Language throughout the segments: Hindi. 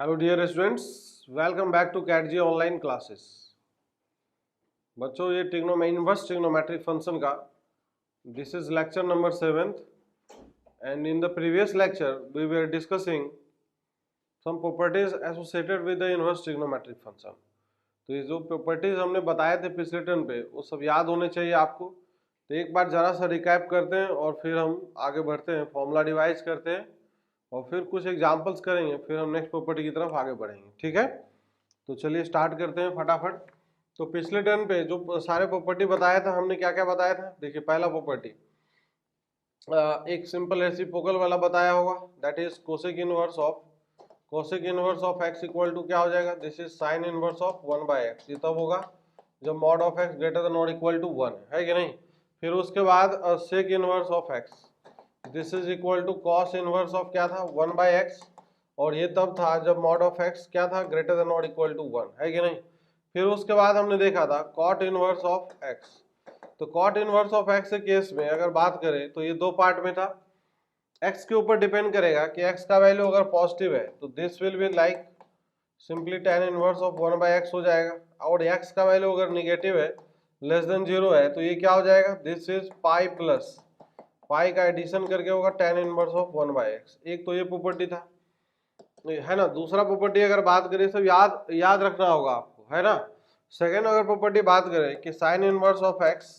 Hello dear students, welcome back to Cat G online classes. बच्चों, ये इनवर्स ट्रिग्नोमेट्रिक फंक्शन का this is lecture number 7th and in the previous lecture we were discussing some properties associated with the inverse trigonometric function. तो ये जो प्रॉपर्टीज हमने बताए थे पिछले टर्न पे वो सब याद होने चाहिए आपको। तो एक बार जरा सा रिकैप करते हैं और फिर हम आगे बढ़ते हैं, फॉर्मूला डिवाइज करते हैं और फिर कुछ एग्जाम्पल्स करेंगे, फिर हम नेक्स्ट प्रॉपर्टी की तरफ आगे बढ़ेंगे। ठीक है, तो चलिए स्टार्ट करते हैं फटाफट। तो पिछले टर्न पे जो सारे प्रॉपर्टी बताया था हमने, क्या क्या बताया था? देखिए, पहला प्रॉपर्टी एक सिंपल रेसिप्रोकल वाला बताया होगा, that is cosec inverse of x equal to क्या हो जाएगा? This is sine inverse of 1/x। ये तब होगा जब mod of x greater than और इक्वल टू 1 है कि नहीं। फिर उसके बाद sec inverse of x, this is equal to cos inverse of क्या था? 1/x। और ये तब था जब मॉड ऑफ एक्स क्या था? ग्रेटर देन और इक्वल टू 1 है कि नहीं। फिर उसके बाद हमने देखा था कॉट इनवर्स ऑफ एक्स। तो कॉट इनवर्स ऑफ एक्स के केस में अगर बात करें तो ये दो पार्ट में था। एक्स के ऊपर डिपेंड करेगा कि एक्स का वैल्यू अगर पॉजिटिव है तो this will be like simply tan inverse of 1/x हो जाएगा, और एक्स का वैल्यू अगर निगेटिव है, लेस देन 0 है, तो ये क्या हो जाएगा? This is pi plus pi का एडिशन करके होगा tan इनवर्स ऑफ 1/x। एक तो ये प्रॉपर्टी था, है ना। दूसरा प्रॉपर्टी अगर बात करें, सब याद रखना होगा आपको, है ना। सेकेंड अगर प्रॉपर्टी बात करें कि sine inverse of x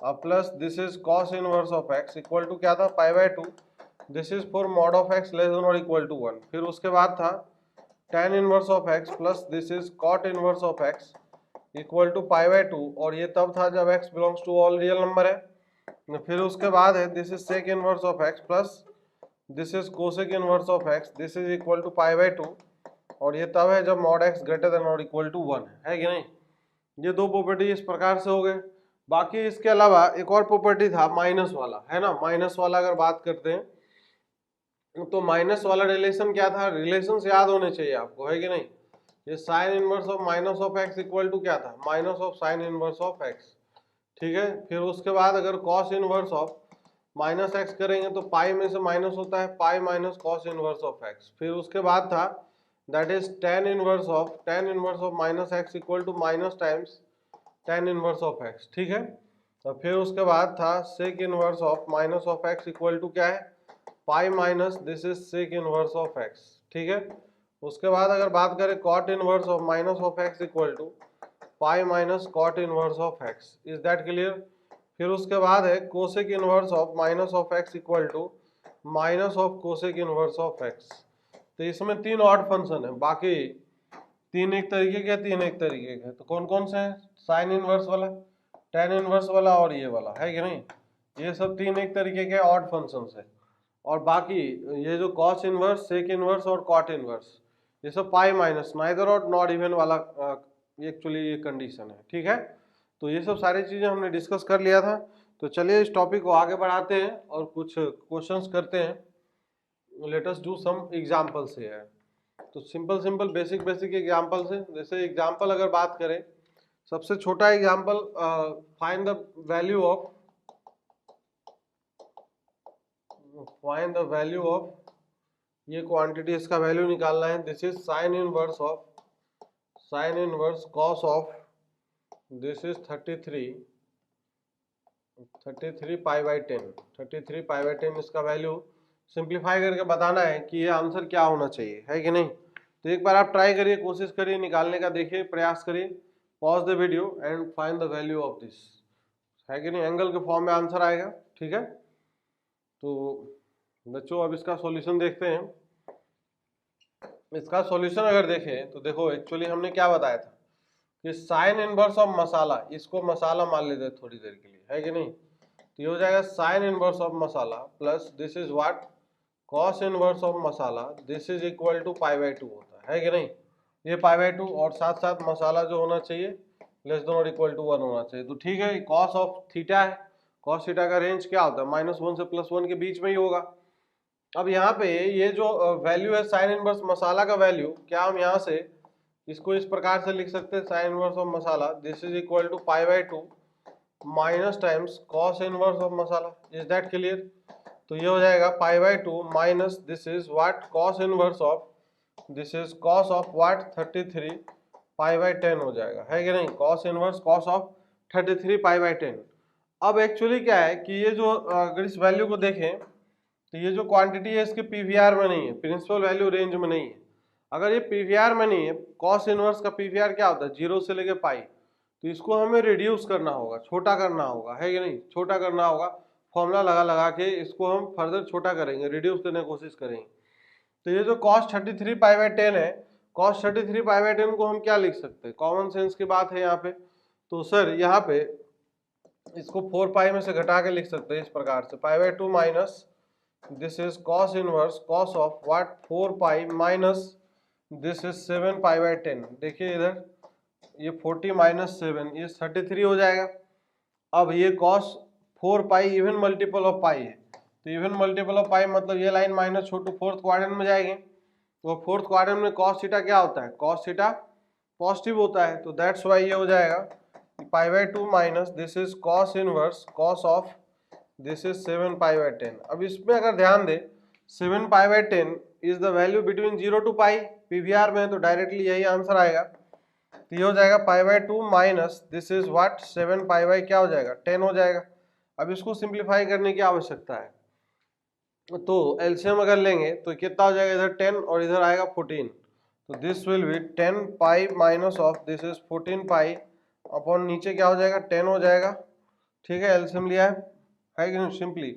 plus this is cos inverse of x equal to क्या था? π/2। This is for mod of x less than और इक्वल टू 1। फिर उसके बाद था tan inverse of x plus this is cot inverse of x equal to π/2, और ये तब था जब x belongs to all real number है। फिर उसके बाद है this is sec inverse of x plus this is cosec inverse of x, this is equal to π/2, और ये तब है जब मॉड एक्स ग्रेटर देन और इक्वल टू 1 है कि नहीं। ये दो प्रॉपर्टी इस प्रकार से हो गए। बाकी इसके अलावा एक और प्रॉपर्टी था माइनस वाला, है ना। माइनस वाला अगर बात करते हैं तो माइनस वाला रिलेशन क्या था? रिलेशन याद होने चाहिए आपको, है कि नहीं। ये sine inverse of minus of x equal to क्या था? Minus of sine inverse of x. ठीक है, फिर उसके बाद अगर cos inverse of minus x करेंगे तो पाई में से माइनस होता है, pi minus cos inverse of x. फिर उसके बाद था that is tan inverse of minus x equal to minus times tan inverse of x. ठीक है, तो फिर उसके बाद था sec inverse of minus of x equal to क्या है? Pi minus this is sec inverse of x. ठीक है, उसके बाद अगर बात करें cot inverse of minus of x equal to pi minus cot inverse of x. Is that clear? फिर उसके बाद है cosec inverse of minus of x equal to minus of cosec inverse of x. तो इसमें तीन ऑड फंक्शन है, बाकी तीन एक तरीके के, तीन एक तरीके के। तो कौन कौन से हैं? साइन इनवर्स वाला, tan इनवर्स वाला और ये वाला, है कि नहीं। ये सब तीन एक तरीके के ऑड फंक्शंस है। और बाकी ये जो कॉस इनवर्स, सेक इनवर्स और कॉट इनवर्स, ये सब पाई माइनस नाइदर और नॉट इवन वाला एक्चुअली ये कंडीशन है। ठीक है, तो ये सब सारी चीजें हमने डिस्कस कर लिया था। तो चलिए इस टॉपिक को आगे बढ़ाते हैं और कुछ क्वेश्चंस करते हैं। Let us do some examples here. तो सिंपल बेसिक एग्जांपल्स है। जैसे एग्जांपल अगर बात करें, सबसे छोटा example, find the value of ये क्वांटिटी, इसका वैल्यू निकालना है। This is sine inverse cos of this is 33 π/10। 33 π/10 इसका वैल्यू सिंप्लीफाई करके बताना है कि ये आंसर क्या होना चाहिए, है कि नहीं। तो एक बार आप ट्राई करिए, कोशिश करिए निकालने का, देखिए, प्रयास करिए। Pause the video and find the value of this, है कि नहीं। एंगल के फॉर्म में आंसर आएगा। ठीक है, तो बच्चों अब इसका सॉल्यूशन देखते हैं। इसका सॉल्यूशन अगर देखें तो देखो, एक्चुअली हमने क्या बताया था कि साइन इनवर्स ऑफ मसाला, इसको मसाला मान लेते हैं थोड़ी देर के लिए, है कि नहीं। तो ये हो जाएगा sine inverse of masala plus this is what? Cos inverse of masala, this is equal to π/2 होता है कि नहीं। ये π/2 और साथ साथ मसाला जो होना चाहिए लेस देन और इक्वल टू 1 होना चाहिए। तो ठीक है, कॉस ऑफ थीटा है, कॉस थीटा का रेंज क्या होता है? -1 से +1 के बीच में ही होगा। अब यहाँ पे ये जो वैल्यू है साइन इनवर्स मसाला का वैल्यू, क्या हम यहाँ से इसको इस प्रकार से लिख सकते हैं? Sine inverse of masala this is equal to π/2 minus times cos inverse of masala. Is that clear? तो ये हो जाएगा π/2 minus this is what? Cos inverse of this is cos of what 33 pi by 10 हो जाएगा, है कि नहीं, cos inverse cos of 33 pi by 10। अब एक्चुअली क्या है कि ये जो अगर इस वैल्यू को देखें तो ये जो क्वांटिटी है इसके पीवीआर में नहीं है, प्रिंसिपल वैल्यू रेंज में नहीं है। अगर ये पीवीआर में नहीं है, कॉस इनवर्स का पीवीआर क्या होता है, 0 से लेके पाई, तो इसको हमें रिड्यूस करना होगा, छोटा करना होगा, है कि नहीं, छोटा करना होगा। फॉर्मूला लगा लगा के इसको हम फर्दर छोटा करेंगे, रिड्यूस करने की कोशिश करेंगे। तो ये जो cos 33 पाई बाई 10 है, cos 33 पाई बाई 10 को हम क्या लिख सकते हैं, कॉमन सेंस की बात है यहाँ पे। तो सर यहाँ पे इसको 4 पाई में से घटा के लिख सकते हैं इस प्रकार से, पाई by 2 minus this is cos inverse cos of what 4 pi minus this is 7 pi by 10। देखिए इधर ये 40 माइनस 7 ये 33 हो जाएगा। अब ये cos 4 pi even multiple of pi है, तो इवन मल्टीपल ऑफ पाई मतलब ये लाइन माइनस छोटू फोर्थ क्वाड्रेंट में जाएगी, तो फोर्थ क्वाड्रेंट में cos थीटा क्या होता है, cos थीटा पॉजिटिव होता है, तो दैट्स वाई ये हो जाएगा pi by 2 minus this is cos inverse cos of this is 7 pi by 10। अब इसमें अगर ध्यान दे 7 pi by 10 is the value between 0 to pi, PVR में, तो डायरेक्टली यही आंसर आएगा। तो ये हो जाएगा pi by 2 minus this is what 7 pi by क्या हो जाएगा 10 हो जाएगा। अब इसको सिंप्लीफाई करने की आवश्यकता है, तो एलसीएम अगर लेंगे तो कितना हो जाएगा, इधर 10 और इधर आएगा 14, तो this will B 10 pi minus of this is 14 pi upon नीचे क्या हो जाएगा 10 हो जाएगा। ठीक है, एलसीएम लिया है कि नहीं सिंपली।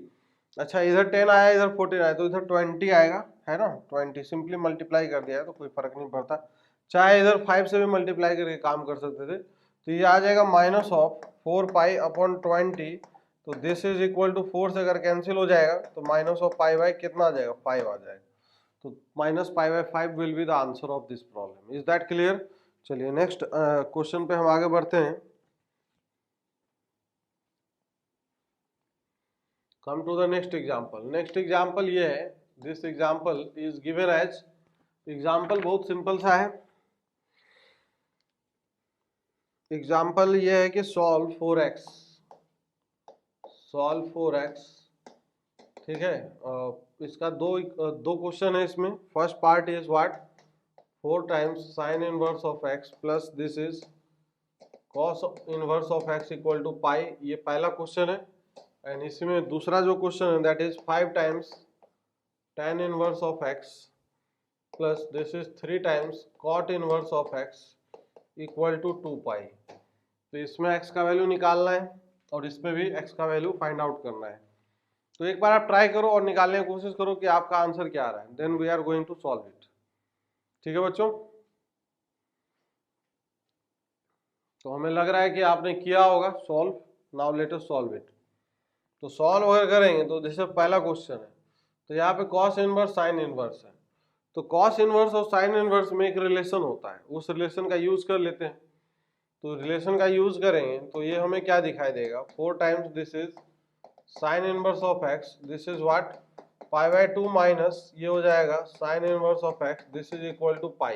अच्छा इधर 10 आया इधर 14 आया, तो इधर 20 आएगा, है ना, 20 सिंपली मल्टीप्लाई कर दिया है तो कोई फर्क नहीं पड़ता, चाहे इधर 5 से भी मल्टीप्लाई करके काम कर सकते थे। तो ये आ जाएगा माइनस ऑफ 4 पाई अपॉन 20, तो दिस इज इक्वल टू 4 से अगर कैंसिल हो जाएगा तो माइनस ऑफ पाई बाई कितना आ जाएगा 5 आ जाएगा, तो minus pi by 5 will be the answer of this problem. Is that clear? चलिए नेक्स्ट क्वेश्चन पे हम आगे बढ़ते हैं। Come to the next example. Next example ये है, this example is given as, example बहुत सिंपल सा है। एग्जाम्पल ये है कि सॉल्व 4x, सॉल्व 4x, ठीक है। इसका दो क्वेश्चन है इसमें। First part is what 4 times sine inverse of x plus this is cos inverse of x equal to pi, ये पहला क्वेश्चन है। एंड इसमें दूसरा जो क्वेश्चन है that is 5 times tan inverse of x plus this is 3 times cot inverse of x equal to 2 pi. तो इसमें x का वैल्यू निकालना है और इसमें भी x का वैल्यू फाइंड आउट करना है। तो एक बार आप ट्राई करो और निकालने की कोशिश करो कि आपका आंसर क्या आ रहा है, then we are going to solve it. ठीक है बच्चों, तो हमें लग रहा है कि आपने किया होगा solve. Now let us solve it. तो सॉल्व अगर करेंगे तो जैसे पहला क्वेश्चन है, तो यहाँ पे कॉस इनवर्स साइन इनवर्स है, तो कॉस इनवर्स और साइन इनवर्स में एक रिलेशन होता है, उस रिलेशन का यूज कर लेते हैं। तो रिलेशन का यूज करेंगे तो ये हमें क्या दिखाई देगा, 4 times this is sine inverse of x, this is what pi by 2 minus ये हो जाएगा sine inverse of x, this is equal to pi.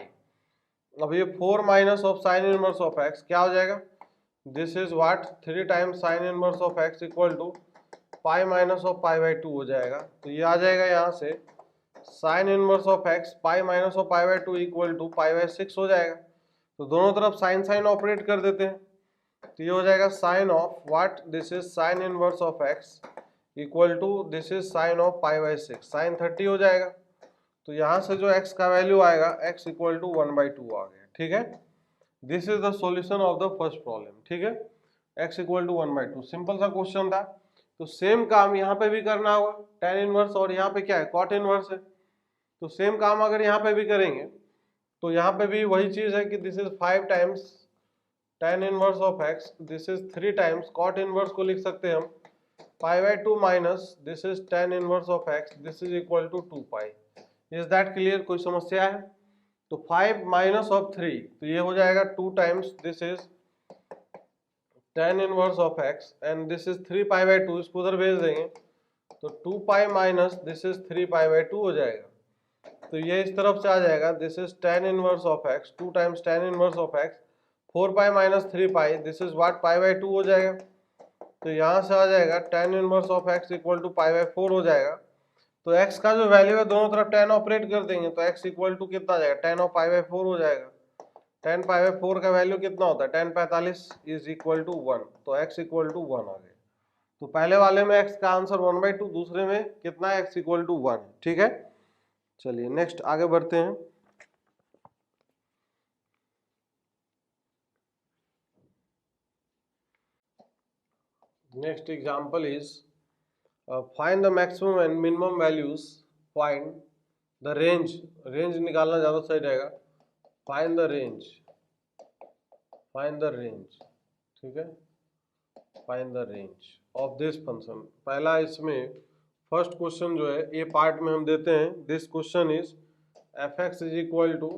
अब ये 4 minus of sine inverse of x क्या हो जाएगा, this is what 3 times sine inverse of x equal to pi minus of pi by 2 हो जाएगा। तो ये आ जाएगा यहाँ से sine inverse of x pi minus of pi by 2 equal to pi by 6 हो जाएगा। तो दोनों तरफ साइन साइन ऑपरेट कर देते हैं, तो ये हो जाएगा sine of what this is sine inverse of x equal to this is sine of pi by 6, sine 30 हो जाएगा। तो यहाँ से जो x का वैल्यू आएगा x इक्वल टू 1/2 आ गया। ठीक है, this is the solution of the first problem. ठीक है, x इक्वल टू 1/2, सिंपल सा क्वेश्चन था। तो सेम काम यहाँ पे भी करना होगा, tan इनवर्स और यहाँ पे क्या है cot इनवर्स है, तो सेम काम अगर यहाँ पे भी करेंगे तो यहाँ पे भी वही चीज है कि this is 5 times tan inverse of x, this is 3 times cot inverse को लिख सकते हैं हम pi by 2 minus this is tan inverse of x, this is equal to 2 pi. Is that clear? कोई समस्या है? तो 5 माइनस ऑफ 3, तो ये हो जाएगा 2 times this is tan inverse of x and this is 3 pi by 2, इसको उधर भेज देंगे तो 2 पाई minus this is 3 pi by 2 हो जाएगा। तो ये इस तरफ से आ जाएगा this is tan inverse of x 2 times tan inverse of x 4 pi minus 3 pi, this is what pi by 2 हो जाएगा। तो यहाँ से आ जाएगा tan inverse of x equal to pi by 4 हो जाएगा। तो x का जो वैल्यू है दोनों तरफ tan ऑपरेट कर देंगे तो x इक्वल टू कितना आ जाएगा, tan ऑफ पाई बाई 4 हो जाएगा। tan पाई बाई 4 का वैल्यू कितना होता है, tan 45 इज इक्वल टू 1, तो x इक्वल टू 1 आ गया। तो पहले वाले में x का आंसर 1/2, दूसरे में कितना है, x इक्वल टू 1। ठीक है, चलिए नेक्स्ट आगे बढ़ते हैं। Next example is find the maximum and minimum values, find the range, range निकालना ज्यादा सही रहेगा। Find the range, find the range, ठीक है, find the range of this function. पहला इसमें फर्स्ट क्वेश्चन जो है ए पार्ट में हम देते हैं, this question is f x is equal to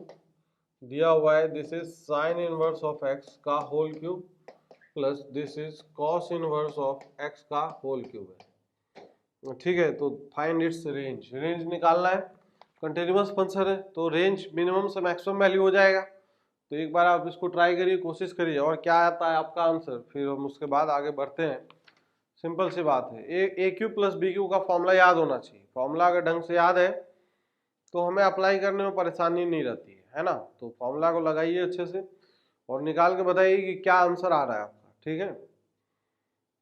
दिया हुआ है, this is sine inverse of x का whole cube plus this is cos inverse of x का होल क्यूब है। ठीक है, तो फाइंड इट्स रेंज, रेंज निकालना है, कंटिन्यूअस फंक्शन है तो रेंज मिनिमम से मैक्सिमम वैल्यू हो जाएगा। तो एक बार आप इसको ट्राई करिए, कोशिश करिए और क्या आता है आपका आंसर, फिर हम उसके बाद आगे बढ़ते हैं। सिंपल सी बात है, ए क्यू प्लस बी क्यू का फॉर्मूला याद होना चाहिए। फॉर्मूला अगर ढंग से याद है तो हमें अप्लाई करने में परेशानी नहीं रहती है ना। तो फॉर्मूला को लगाइए अच्छे से और निकाल के बताइए कि क्या आंसर आ रहा है आपका। ठीक है,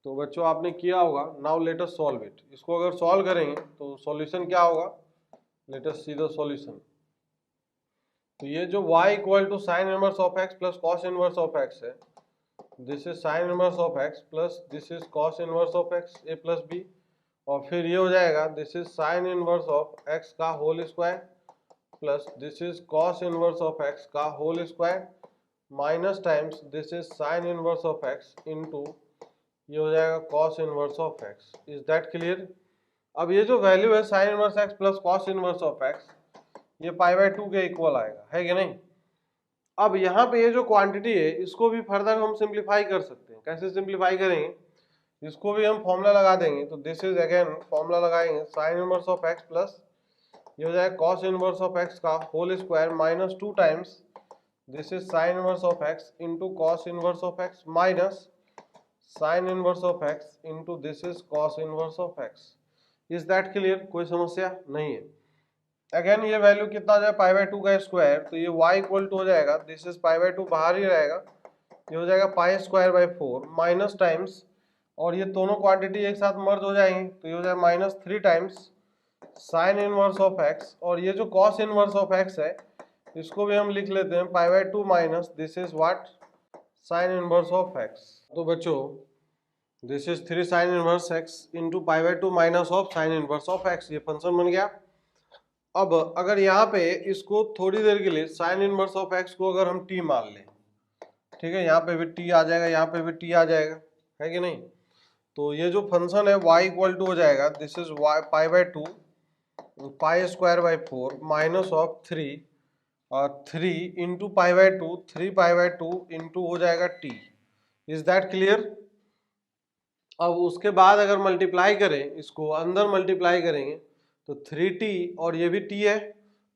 तो बच्चों आपने किया होगा, now let us solve it. इसको अगर सॉल्व करेंगे तो सॉल्यूशन क्या होगा, let us see the solution. तो ये जो y equal to sine inverse of x plus cos inverse of x है, this is sine inverse of x plus this is cos inverse of x a plus b, और फिर ये हो जाएगा this is sine inverse of x का whole square plus this is cos inverse of x का whole square minus times this is sine inverse of x into ये हो जाएगा cos inverse of x। Is that clear? अब ये जो वैल्यू है sine inverse x plus cos inverse of x, ये पाई बाई 2 के इक्वल आएगा, है कि नहीं। अब यहाँ पे ये जो क्वांटिटी है इसको भी फर्दर हम सिंप्लीफाई कर सकते हैं। कैसे सिंप्लीफाई करेंगे, इसको भी हम फॉर्मूला लगा देंगे। तो दिस इज अगेन फॉर्मूला लगाएंगे, sine inverse of x plus ये हो जाएगा कॉस इनवर्स ऑफ x का whole square minus 2 times this is sine inverse of x into cos inverse of x minus sine inverse of x into this is cos inverse of x। Is that clear? कोई समस्या नहीं है। अगेन ये वैल्यू कितना आ जाए, पाई बाई 2 का स्क्वायर, तो ये y इक्वल टू हो जाएगा दिस इज पाई बाई 2 बाहर ही रहेगा, ये हो जाएगा पाई स्क्वायर बाई 4 माइनस टाइम्स, और ये दोनों क्वांटिटी एक साथ मर्ज हो जाएंगे तो ये हो जाएगा minus 3 times sine inverse of x, और ये जो कॉस इनवर्स ऑफ x है इसको भी हम लिख लेते हैं पाई by 2 minus this is what, sign inverse of x। तो बच्चों this is 3 sign inverse x into pi by 2 minus of sine inverse of x, ये फंक्शन बन गया। अब अगर यहाँ पे इसको थोड़ी देर के लिए साइन इनवर्स ऑफ x को अगर हम t मान लें, ठीक है, यहाँ पे भी t आ जाएगा, यहाँ पे भी t आ जाएगा, है कि नहीं। तो ये जो फंक्शन है y इक्वल टू हो जाएगा this is y pi by 2 pi square by 4 minus of 3 और 3 into pi by 2 3 pi by 2 into हो जाएगा t। Is that clear? अब उसके बाद अगर मल्टीप्लाई करें, इसको अंदर मल्टीप्लाई करेंगे तो 3t और ये भी t है,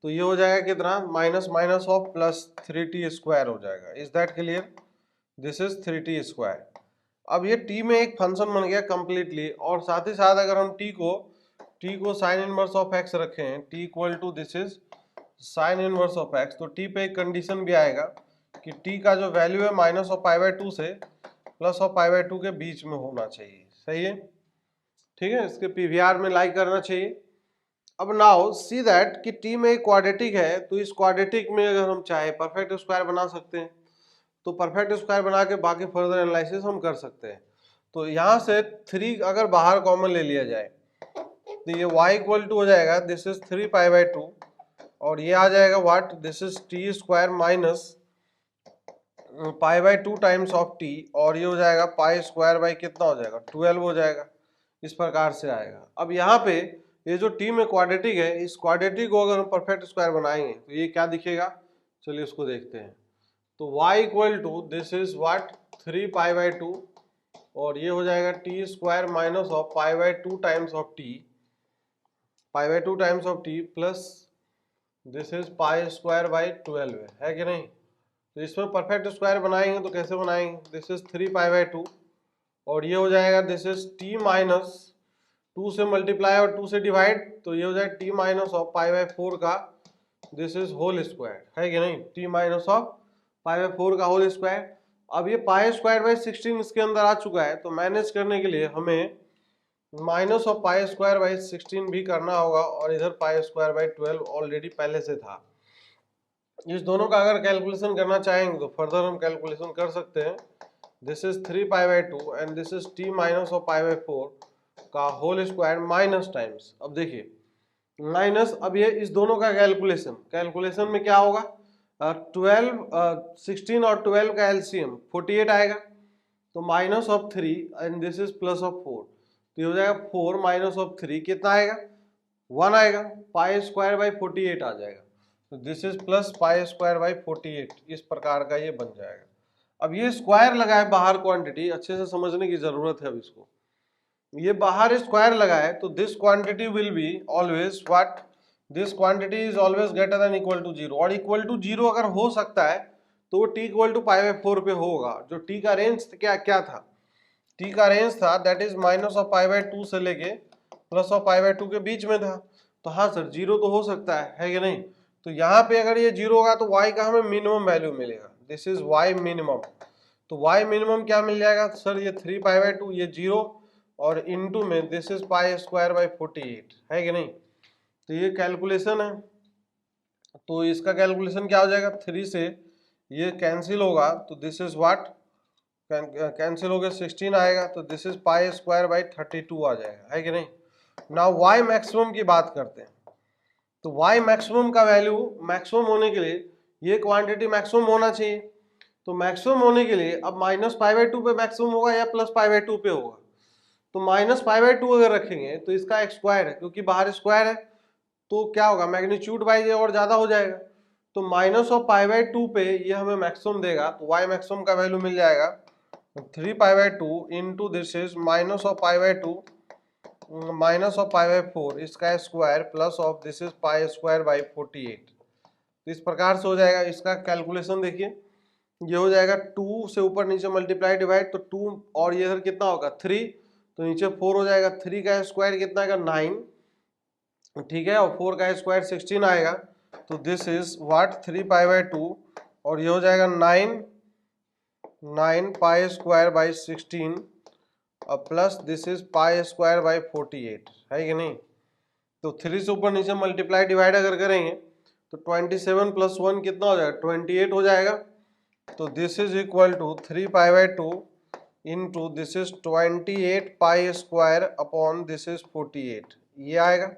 तो ये हो जाएगा कितना, minus minus of plus 3t square हो जाएगा। Is that clear? This is 3t square. अब ये t में एक फंक्शन बन गया कंप्लीटली, और साथ ही साथ अगर हम t को साइन इनवर्स ऑफ x रखें, t equal to this is sine inverse of x, तो t पे एक कंडीशन भी आएगा कि t का जो वैल्यू है माइनस ऑफ पाई बाई 2 से प्लस ऑफ पाई बाई 2 के बीच में होना चाहिए। सही है, ठीक है, इसके पीवीआर में लाइक करना चाहिए। अब नाउ सी दैट कि t में एक क्वाड्रेटिक है, तो इस क्वाड्रेटिक में अगर हम चाहे परफेक्ट स्क्वायर बना सकते हैं, तो परफेक्ट स्क्वायर बना के बाकी फर्दर एनालिसिस हम कर सकते हैं। तो यहाँ से 3 अगर बाहर कॉमन ले लिया जाए तो ये y इक्वल टू हो जाएगा दिस इज 3 पाई बाई 2, और ये आ जाएगा what, this is t square minus pi by 2 times of t, और ये हो जाएगा पाई स्क्वायर बाई कितना हो जाएगा, 12 हो जाएगा। इस प्रकार से आएगा। अब यहाँ पे ये जो t में क्वाड्रेटिक है, इस क्वाड्रेटिक को अगर हम परफेक्ट स्क्वायर बनाएंगे तो ये क्या दिखेगा, चलिए उसको देखते हैं। तो y equal to this is what 3 pi by 2, और ये हो जाएगा t square minus of pi by 2 times of t, pi by 2 times of t plus this is pi square by 12 है कि नहीं। तो इसमें परफेक्ट स्क्वायर बनाएंगे तो कैसे बनाएंगे, दिस इज 3 पाई बाई 2, और ये हो जाएगा दिस इज t माइनस 2 से मल्टीप्लाई और 2 से डिवाइड, तो ये हो जाए t minus of pi by 4 का दिस इज होल स्क्वायर, है कि नहीं, t minus of pi by 4 का होल स्क्वायर। अब ये पाई स्क्वायर बाई 16 इसके अंदर आ चुका है, तो मैनेज करने के लिए हमें minus of pi square by 16 भी करना होगा, और इधर पाई स्क्वायर बाई 12 ऑलरेडी पहले से था। इस दोनों का अगर कैलकुलेशन करना चाहेंगे तो फर्दर हम कैलकुलेशन कर सकते हैं। This is 3 pi by 2 and this is t minus of pi by 4 का होल स्क्वायर माइनस टाइम्स। अब देखिए माइनस, अब ये इस दोनों का कैलकुलेशन में क्या होगा, 16 और 12 का एलसीएम 48 आएगा, तो minus of 3 and this is plus of 4, तो ये हो जाएगा 4 माइनस ऑफ 3 कितना आएगा, 1 आएगा, पाई स्क्वायर बाई 48 आ जाएगा, तो this is plus pi square by 48, इस प्रकार का ये बन जाएगा। अब ये स्क्वायर लगा है बाहर, क्वांटिटी अच्छे से समझने की जरूरत है। अब इसको ये बाहर स्क्वायर लगा है, तो this quantity will be always what, this quantity is always greater than equal to 0, और इक्वल टू 0 अगर हो सकता है तो वो t equal to pi by 4 पे होगा। जो t का रेंज क्या था, t का रेंज था that is minus of pi by 2 से लेके प्लस ऑफ पाई बाई 2 के बीच में था। तो हाँ सर 0 तो हो सकता है कि नहीं, तो यहाँ पे अगर ये 0 होगा तो y का हमें मिनिमम वैल्यू मिलेगा, दिस इज y मिनिमम। तो y मिनिमम क्या मिल जाएगा सर, ये 3 पाई बाई 2, ये 0 और इनटू में this is pi square by 48, है कि नहीं। तो ये कैलकुलेशन है, तो इसका कैलकुलेशन क्या हो जाएगा, 3 से ये कैंसिल होगा, तो दिस इज व्हाट, कैंसिल हो गया 16 आएगा, तो this is pi square by 32 आ जाएगा, है कि नहीं। नाउ y मैक्सिमम की बात करते हैं, तो y मैक्सिमम का वैल्यू मैक्सिमम होने के लिए ये क्वांटिटी मैक्सिमम होना चाहिए, तो मैक्सिमम होने के लिए अब माइनस पाई बाई 2 पे मैक्सिमम होगा या प्लस पाई बाई 2 पे होगा, तो माइनस पाई बाई 2 अगर रखेंगे तो इसका एक स्क्वायर है, क्योंकि बाहर स्क्वायर है तो क्या होगा, मैग्नीट्यूड वाइज और ज्यादा हो जाएगा, तो माइनस ऑफ पाई बाई 2 पे ये हमें मैक्सिमम देगा, तो y मैक्सिमम का वैल्यू मिल जाएगा 3 pi by 2 into this is minus of pi by 2 minus of pi by 4 इसका square plus of this is pi square by 48, तो इस प्रकार से हो जाएगा। इसका कैलकुलेशन देखिए, ये हो जाएगा 2 से ऊपर नीचे मल्टीप्लाई डिवाइड, तो 2 और ये इधर कितना होगा 3, तो नीचे 4 हो जाएगा, 3 का स्क्वायर कितना आएगा 9, ठीक है, और 4 का स्क्वायर 16 आएगा, तो this is what 3 pi by 2 और ये हो जाएगा 9 पाई स्क्वायर बाई 16 और plus this is pi square by 48, है कि नहीं। तो 3 से ऊपर नीचे मल्टीप्लाई डिवाइड अगर करेंगे तो 27 प्लस 1 कितना हो जाएगा 28 हो जाएगा, तो this is equal to 3 pi by 2 into this is 28 pi square upon this is 48, ये आएगा,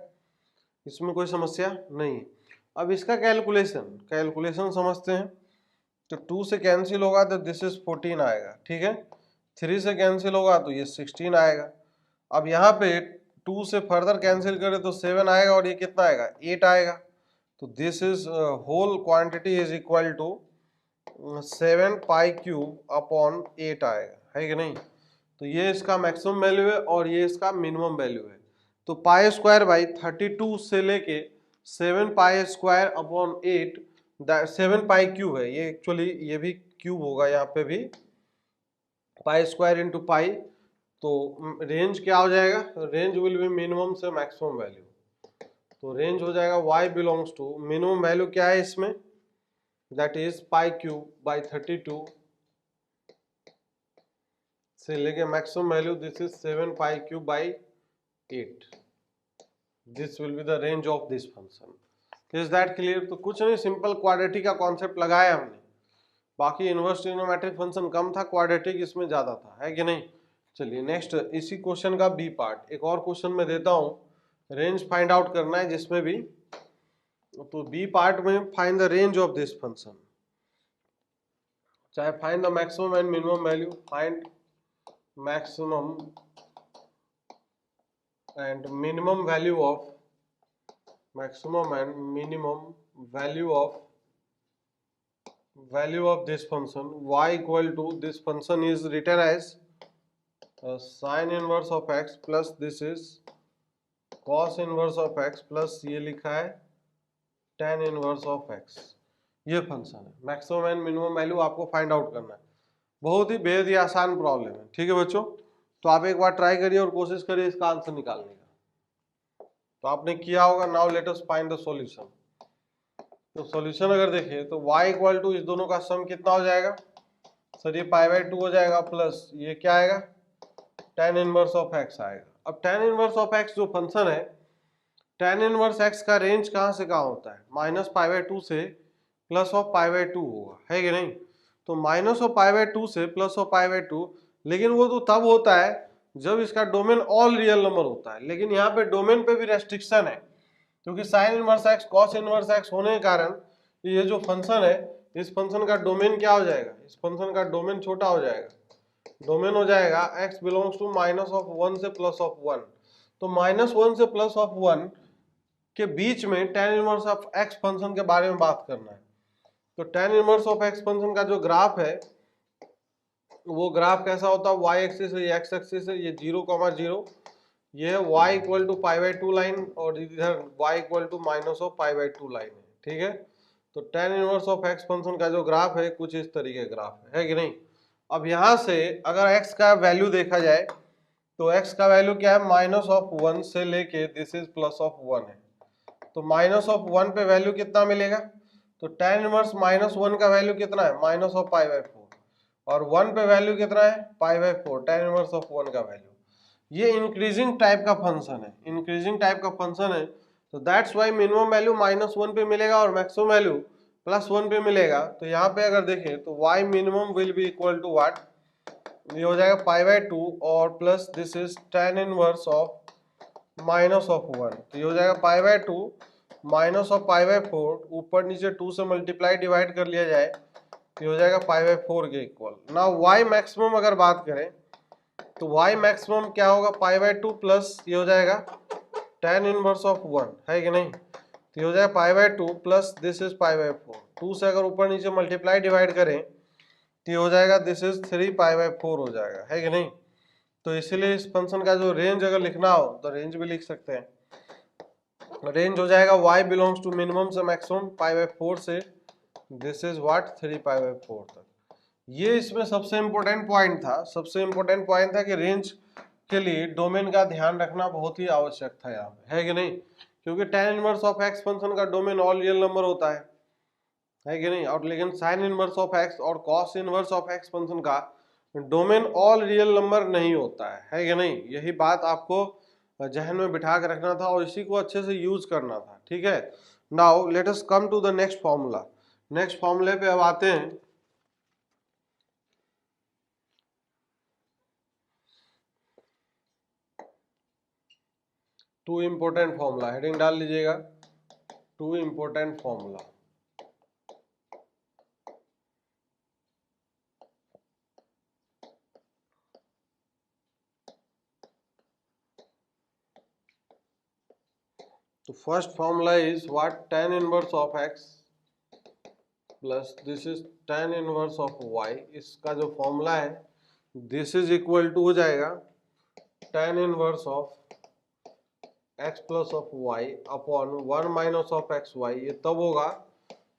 इसमें कोई समस्या नहीं। अब इसका कैलकुलेशन समझते हैं, तो 2 से कैंसिल होगा तो दिस इज 14 आएगा, ठीक है, 3 से कैंसिल होगा तो ये 16 आएगा। अब यहाँ पे 2 से फर्दर कैंसिल करें तो 7 आएगा और ये कितना आएगा 8 आएगा, तो this is whole quantity is equal to 7 pi cube upon 8 आएगा, है कि नहीं। तो ये इसका मैक्सिमम वैल्यू है और ये इसका मिनिमम वैल्यू है, तो पाई स्क्वायर बाई 32 से लेके 7 पाई स्क्वायर अपॉन 8, 7 पाई क्यूब है ये, एक्चुअली ये भी क्यूब होगा यहाँ पे भी, पाई स्क्वायर इंटू पाई, तो रेंज क्या हो जाएगा, रेंज विल बी मिनिमम से मैक्सिमम वैल्यू, तो रेंज हो जाएगा y belongs to minimum value क्या है इसमें, that is pi cube by 32 से लेके maximum value this is 7 pi cube by 8, this will be the range of this function. Is that clear. तो कुछ नहीं, सिंपल क्वाड्रेटिक का कॉन्सेप्ट लगाया हमने, बाकी इनवर्स ट्रिग्नोमेट्रिक फंक्शन कम था, क्वाड्रेटिक इसमें ज्यादा था, है कि नहीं। चलिए नेक्स्ट इसी क्वेश्चन का बी पार्ट, एक और क्वेश्चन में देता हूँ, रेंज फाइंड आउट करना है जिसमें भी, तो बी पार्ट में find the range of this function, चाहे find the maximum and minimum value, find maximum and minimum value of value of this function y equal to this function is written as sin inverse of x plus this is cos inverse of x plus ये लिखा है tan inverse of x, ये फंक्शन है। मैक्सिमम एंड मिनिमम वैल्यू आपको फाइंड आउट करना है, बहुत ही बेहद ही आसान प्रॉब्लम है, ठीक है बच्चों। तो आप एक बार ट्राई करिए और कोशिश करिए इसका आंसर निकालने का। तो आपने किया होगा। Now let us find the solution. तो सॉल्यूशन अगर देखें तो y इक्वल टू इस दोनों का सम कितना हो जाएगा सर, ये π/2 हो जाएगा, प्लस ये क्या आएगा tan इनवर्स ऑफ x आएगा। अब tan इनवर्स ऑफ x जो फंक्शन है, tan इनवर्स x का रेंज कहाँ से कहाँ होता है, -π/2 से प्लस ऑफ π/2 होगा, है कि नहीं। तो माइनस ऑफ π/2 से प्लस ऑफ π/2, लेकिन वो तो तब होता है जब इसका डोमेन ऑल रियल नंबर होता है। लेकिन यहाँ पे डोमेन पे भी रेस्ट्रिक्शन है, क्योंकि sine inverse x cos inverse x होने के कारण ये जो फंक्शन है, इस फंक्शन का डोमेन क्या हो जाएगा, इस फंक्शन का डोमेन छोटा हो जाएगा। डोमेन हो जाएगा x बिलोंग्स टू -1 से +1। तो -1 से +1 के बीच में tan inverse of x function के बारे में बात करना है। तो tan inverse of x function का जो ग्राफ है, वो ग्राफ कैसा होता है, y एक्सिस है, ये x एक्सिस है, ये 0,0, ये है y इक्वल टू π/2 लाइन, और इधर y इक्वल टू -π/2 लाइन है, ठीक है। तो tan inverse of x function का जो ग्राफ है कुछ इस तरीके का ग्राफ है कि नहीं। अब यहाँ से अगर x का वैल्यू देखा जाए तो x का वैल्यू क्या है, -1 से लेके दिस इज +1 है। तो -1 पे वैल्यू कितना मिलेगा, तो tan इनवर्स -1 का वैल्यू कितना है, -π/4, और 1 पे वैल्यू कितना है, π/4, tan इनवर्स ऑफ 1 का वैल्यू। ये इंक्रीजिंग टाइप का फंक्शन है, इंक्रीजिंग टाइप का फंक्शन है। तो दैट्स वाई मिनिमम वैल्यू -1 पे मिलेगा और मैक्सिमम वैल्यू +1 पे मिलेगा। तो यहाँ पे अगर देखें तो y minimum will be equal to what, ये हो जाएगा π/2 और plus this is tan inverse of -1। तो ये हो जाएगा π/2 माइनस ऑफ π/4, ऊपर नीचे 2 से मल्टीप्लाई डिवाइड कर लिया जाए तो हो जाएगा π/4 के इक्वल। नाउ y मैक्सिमम अगर बात करें तो y मैक्सिमम क्या होगा, π/2 प्लस ये हो जाएगा tan इनवर्स ऑफ 1, है कि नहीं। तो ये हो जाएगा π/2 प्लस दिस इज π/4, 2 से अगर ऊपर नीचे मल्टीप्लाई डिवाइड करें तो ये हो जाएगा दिस इज 3π/4 हो जाएगा, है कि नहीं। तो इसीलिए इस फंक्शन का जो रेंज अगर लिखना हो तो रेंज भी लिख सकते हैं। रेंज हो जाएगा y बिलोंग्स टू मिनिमम से मैक्सिमम π/4 से दिस इज व्हाट 3π/4 तक। ये इसमें सबसे इम्पोर्टेंट पॉइंट था, सबसे इम्पोर्टेंट पॉइंट था कि रेंज के लिए डोमेन का ध्यान रखना बहुत ही आवश्यक था यहाँ पे, है कि नहीं। क्योंकि tan inverse of x function का डोमेन ऑल रियल नंबर होता है कि नहीं। और लेकिन साइन इनवर्स ऑफ x और cos inverse of x function का डोमेन ऑल रियल नंबर नहीं होता है कि नहीं। यही बात आपको जहन में बिठा के रखना था और इसी को अच्छे से यूज करना था, ठीक है। Now let us come to the next formula. Next फॉर्मूले पे अब आते हैं। टू इम्पोर्टेंट फॉर्मूला, हेडिंग डाल लीजिएगा, टू इम्पोर्टेंट फॉर्मूला। तो first formula is what, tan inverse of x plus this is tan inverse of y। इसका जो फॉर्मूला है दिस इज इक्वल टू हो जाएगा tan inverse of x plus of y upon 1 minus of x y. ये तब होगा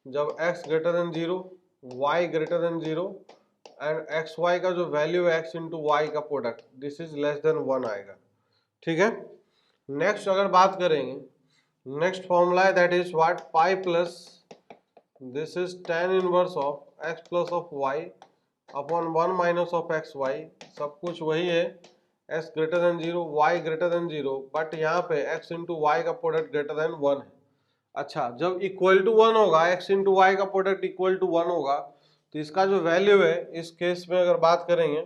जब x greater than 0, y greater than 0 and x y का जो वैल्यू है x इंटू वाई का product this is less than 1 आएगा, ठीक है। नेक्स्ट अगर बात करेंगे, नेक्स्ट फॉर्मूला है that is what, pi plus this is tan inverse of x plus of y upon 1 minus of x Y. सब कुछ वही है, x greater than 0, y greater than 0, but यहाँ पे x इंटू वाई का प्रोडक्ट ग्रेटर देन 1 है। अच्छा, जब इक्वल टू 1 होगा, x इंटू वाई का प्रोडक्ट इक्वल टू 1 होगा, तो इसका जो वैल्यू है इस केस में अगर बात करेंगे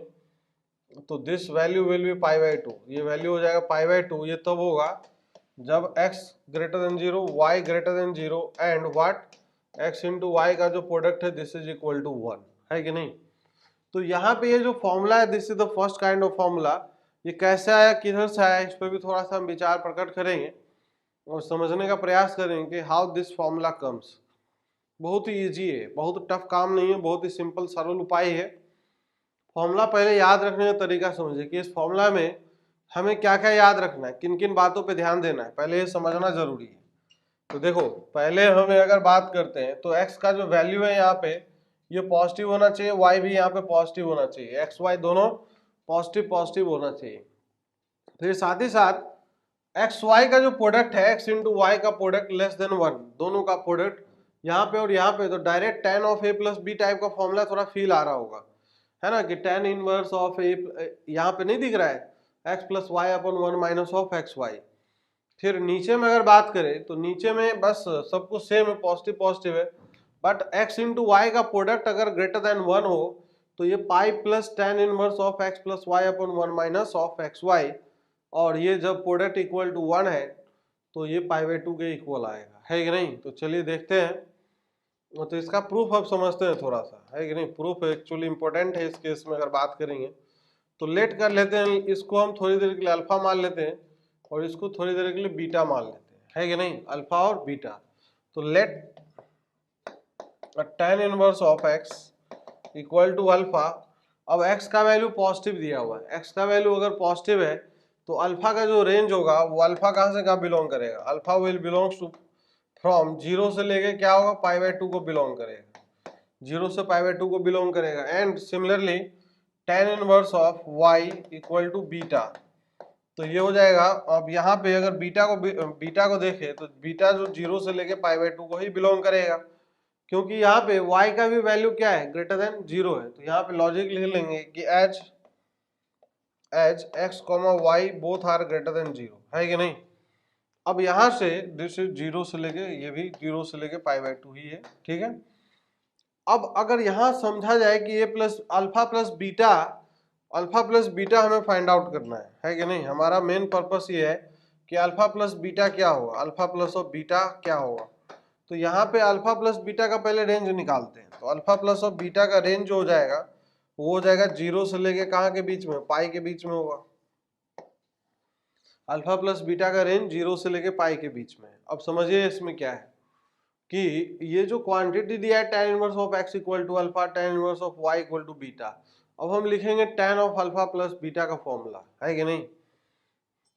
तो दिस वैल्यू विल बी π/2। ये वैल्यू हो जाएगा π/2। ये तब होगा जब x greater than 0, y greater than 0 and what x into y का जो प्रोडक्ट है दिस इज इक्वल टू 1, है कि नहीं। तो यहाँ पे ये जो फॉर्मूला है this is the first kind of formula. ये कैसे आया, किधर से आया, इस पर भी थोड़ा सा हम विचार प्रकट करेंगे और समझने का प्रयास करेंगे कि हाउ दिस फॉर्मूला कम्स। बहुत ही इजी है, बहुत टफ काम नहीं है, बहुत ही सिंपल सरल उपाय है। फॉर्मूला पहले याद रखने का तरीका समझिए कि इस फॉर्मूला में हमें क्या क्या याद रखना है, किन किन बातों पे ध्यान देना है, पहले ये समझना जरूरी है। तो देखो, पहले हमें अगर बात करते हैं तो x का जो वैल्यू है यहाँ पे ये पॉजिटिव होना चाहिए, y भी यहाँ पे पॉजिटिव होना चाहिए, x y दोनों पॉजिटिव पॉजिटिव होना चाहिए। फिर साथ ही साथ एक्स वाई का जो प्रोडक्ट है, एक्स इंटू वाई का प्रोडक्ट लेस देन 1, दोनों का प्रोडक्ट यहाँ पे और यहाँ पे, तो direct tan of a plus b type का फॉर्मूला थोड़ा फील आ रहा होगा, है ना, कि tan इनवर्स ऑफ a, यहाँ पे नहीं दिख रहा है, x plus y upon 1 minus of x y. फिर नीचे में अगर बात करें तो नीचे में बस सब कुछ सेम है, पॉजिटिव पॉजिटिव है, बट x इंटू वाई का प्रोडक्ट अगर ग्रेटर देन 1 हो तो ये pi plus tan inverse of x plus y upon 1 minus of x y, और ये जब प्रोडक्ट इक्वल टू 1 है तो ये पाई बाई 2 के इक्वल आएगा, है कि नहीं। तो चलिए देखते हैं, तो इसका प्रूफ अब समझते हैं थोड़ा सा, है कि नहीं। प्रूफ एक्चुअली इंपॉर्टेंट है इस केस में अगर बात करेंगे तो। लेट कर लेते हैं, इसको हम थोड़ी देर के लिए अल्फा मान लेते हैं और इसको थोड़ी देर के लिए बीटा मान लेते हैं, है कि नहीं, अल्फा और बीटा। तो let tan inverse of x equal to alpha. अब x का वैल्यू पॉजिटिव दिया हुआ है, x का वैल्यू अगर पॉजिटिव है तो अल्फा का जो रेंज होगा वो अल्फा कहाँ से कहाँ बिलोंग करेगा, alpha will belongs to from 0 से लेके क्या होगा पाई बाई 2 को बिलोंग करेगा, 0 से पाई बाई 2 को बिलोंग करेगा। And similarly tan inverse of y equal to beta, तो ये हो जाएगा। अब यहाँ पे अगर बीटा को देखें तो बीटा जो 0 से लेके पाई बाई 2 को ही बिलोंग करेगा, क्योंकि यहाँ पे y का भी वैल्यू क्या है, ग्रेटर देन 0 है। तो यहाँ पे लॉजिक लिख लेंगे कि as x, y both are greater than 0, है कि नहीं। अब यहाँ से दिस इज 0 से लेके, ये भी 0 से लेके पाई बाई 2 ही है, ठीक है। अब अगर यहाँ समझा जाए कि ये प्लस अल्फा प्लस बीटा हमें फाइंड आउट करना है कि नहीं। हमारा मेन पर्पस ये है कि अल्फा प्लस बीटा क्या होगा, अल्फा प्लस ऑफ बीटा क्या होगा। तो यहाँ पे अल्फा प्लस बीटा का पहले रेंज निकालते हैं। तो अल्फा प्लस ऑफ बीटा का रेंज जो हो जाएगा वो हो जाएगा 0 से लेके कहाँ के बीच में, पाई के बीच में होगा। अल्फा प्लस बीटा का रेंज 0 से लेके पाई के बीच में। अब समझिए इसमें क्या है कि ये जो क्वांटिटी दिया है tan inverse of x equal to alpha, tan inverse of y equal to beta. अब हम लिखेंगे tan of alpha plus beta का फॉर्मूला, है कि नहीं।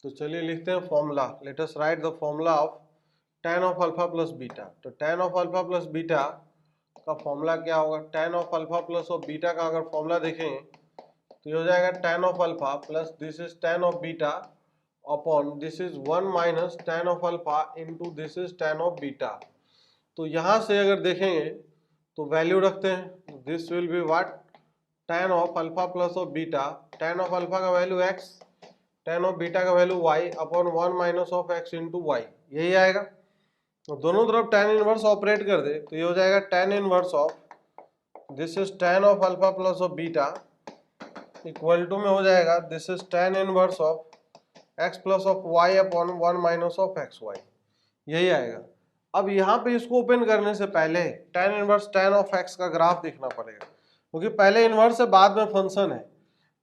तो चलिए लिखते हैं formula, let us write the formula of tan of alpha plus beta. तो tan of alpha plus beta का फॉर्मूला क्या होगा, tan of alpha plus of beta का अगर फॉर्मूला देखें तो ये हो जाएगा tan of alpha plus this is tan of beta upon this is 1 minus tan of alpha into this is tan of beta. तो यहाँ से अगर देखेंगे तो वैल्यू रखते हैं, this will be what, tan of alpha plus of beta, tan of alpha का value x, tan of beta का value y upon 1 minus of x into y, यही आएगा। तो दोनों तरफ tan इनवर्स ऑपरेट कर दे तो ये हो जाएगा tan inverse of this is tan of alpha plus of beta equal to में हो जाएगा this is tan inverse of x plus of y upon 1 minus of x y, यही आएगा। अब यहाँ पे इसको ओपन करने से पहले tan inverse tan of x का ग्राफ देखना पड़ेगा, क्योंकि पहले इनवर्स है बाद में फंक्शन है।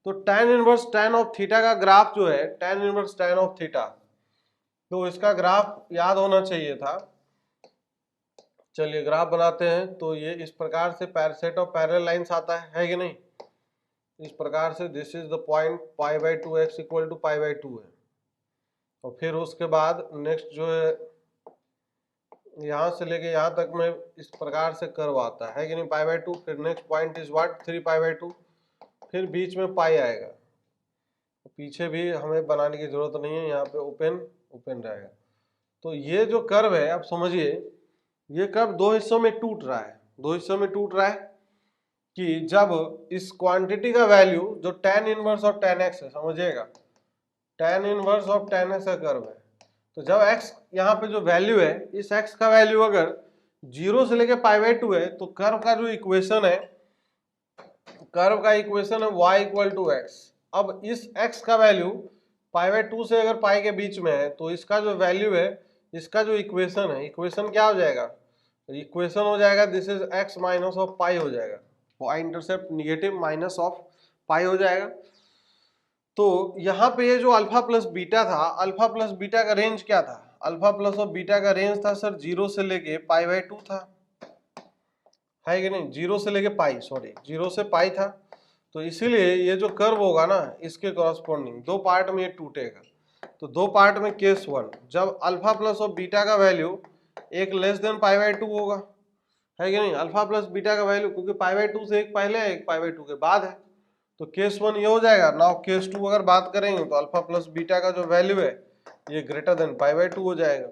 तो tan inverse tan of theta का ग्राफ जो है tan inverse tan of theta, तो इसका ग्राफ याद होना चाहिए था। चलिए ग्राफ बनाते हैं। तो ये इस प्रकार से सेट ऑफ पैरेलल लाइंस आता है कि नहीं, इस प्रकार से this is the point pi by 2 x equal to pi by 2 है। और फिर उसके बाद नेक्स्ट जो है यहाँ से लेके यहाँ तक में इस प्रकार से कर्व आता है कि नहीं, पाई बाई 2। फिर next point is what 3 pi by 2, फिर बीच में पाई आएगा। पीछे भी हमें बनाने की जरूरत नहीं है, यहाँ पे ओपन रहेगा। तो ये जो कर्व है, आप समझिए ये कर्व दो हिस्सों में टूट रहा है। दो हिस्सों में टूट रहा है कि जब इस क्वांटिटी का वैल्यू जो tan inverse of tan x है, समझिएगा tan inverse of tan x का कर्व है, तो जब x यहाँ पे जो वैल्यू है, इस x का वैल्यू अगर 0 से लेके पाई बाई 2 है, तो कर्व का जो इक्वेशन है, कर्व का इक्वेशन है y इक्वल टू एक्स। अब इस x का वैल्यू पाई बाई 2 से अगर पाई के बीच में है, तो इसका जो वैल्यू है, इसका जो इक्वेशन है, इक्वेशन क्या हो जाएगा, इक्वेशन हो जाएगा this is x minus of pi हो जाएगा, y intercept negative minus of pi हो जाएगा। तो यहाँ पे ये जो अल्फा प्लस बीटा था, अल्फा प्लस बीटा का रेंज क्या था, अल्फा प्लस ऑफ बीटा का रेंज था सर 0 से लेके पाई बाई 2 था, है कि नहीं, 0 से लेके पाई, सॉरी 0 से पाई था। तो इसीलिए ये जो कर्व होगा ना, इसके कॉरस्पॉन्डिंग दो पार्ट में ये टूटेगा। तो दो पार्ट में केस 1, जब अल्फा प्लस ऑफ बीटा का वैल्यू एक लेस देन पाई बाई 2 होगा, है कि नहीं, अल्फा प्लस बीटा का वैल्यू, क्योंकि पाई बाई 2 से एक पहले है एक पाई बाई 2 के बाद है। तो केस 1 ये हो जाएगा। नाउ केस 2 अगर बात करेंगे तो अल्फा प्लस बीटा का जो वैल्यू है ये ग्रेटर देन पाई बाय 2 हो जाएगा।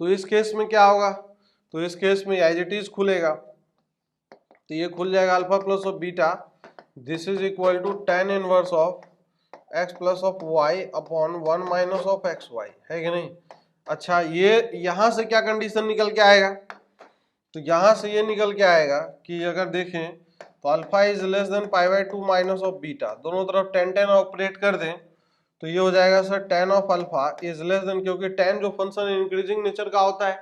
तो इस केस में क्या होगा, तो इस केस में एज इट इज खुलेगा, तो ये खुल जाएगा alpha plus of beta, this is equal to tan inverse of x plus of y upon 1 minus of x y, है कि नहीं। अच्छा, ये यहां से क्या कंडीशन निकल के आएगा, तो यहां से ये निकल के आएगा कि अगर देखें तो alpha is less than pi by 2 minus of beta, दोनों तरफ tan tan ऑपरेट कर दें तो ये हो जाएगा sir tan of alpha is less than, क्योंकि tan जो फंक्शन इंक्रीजिंग नेचर का होता है,